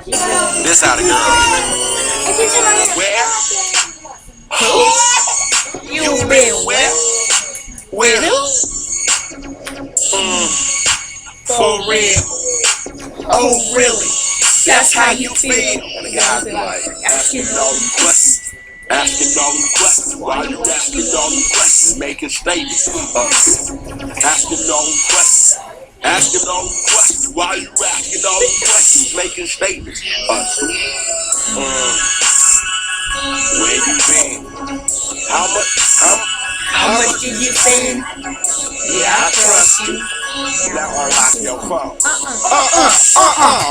This how the girl. Where? Who? You been where? Where? For real. Oh, really? That's how you feel? And the guys be like, asking all these questions. Asking all these questions. Why you asking all these questions? Making statements. Asking all these questions. Asking all these questions. Why you asking all these questions? Making statements. Where you been? How much did you spend? Yeah, I trust you. Now unlock your phone.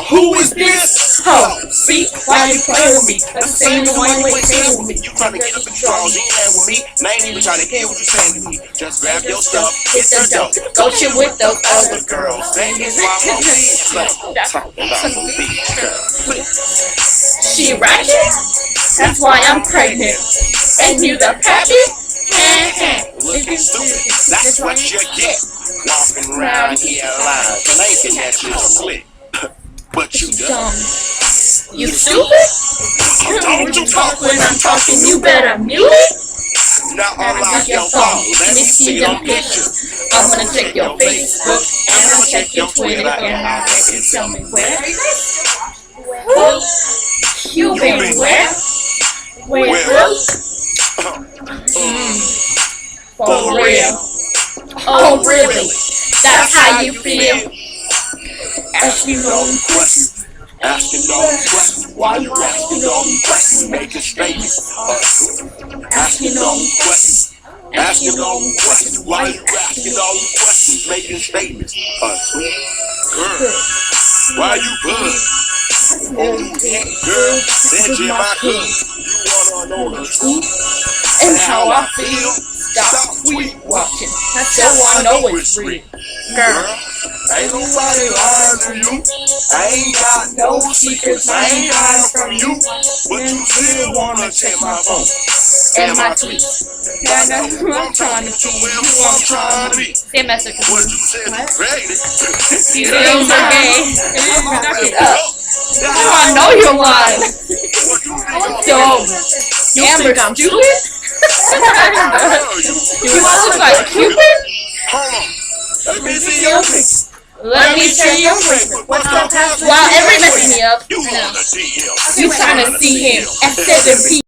Who is this? Oh, see, why you playing with me? That's the same one way playing with me. You trying to get up in the drawers, you ain't playing with me. And I ain't even trying to hear what you saying to me. Just grab your stuff, hit the dope. Go chill with those other girls. That is why I'm talking about some beach girl. She ratchet? That's why I'm pregnant. And you the pappy? Looking stupid, that's what you get. Walking around here alive, thinking that you're slick. But you dumb. You stupid? Don't you talk when I'm talking, you better mute it. Now unlock your phone, let me see them pictures. I'm gonna check your Facebook, and I'm gonna check your Twitter, and I'll let you tell me where. You been where? Where? For real. Oh, really? That's how you feel? Asking all these questions. Asking all these questions. Why you asking all these questions? Making statements. Asking all these questions. Asking all these questions. Why you asking all these questions? Making statements. Girl, why you good? Oh, girl, said you my good. You wanna know the truth? And how I feel? Stop sweet watching. So I know it's real. Girl, ain't nobody lying to you. I ain't got no secrets. I ain't hiding from you. But you still wanna check my phone and my tweets. Yeah, that's who I'm trying to do and who I'm trying to be. Same message. What you said you pregnant. You things are gay. Knock it up. I know you're lying. Dumb. Amber, stupid? You want to look like Cupid? Hold on. Let me see your face. Let me see your face. Wow, everybody messing me up. You want a DM. You trying to see him at 7 p.m.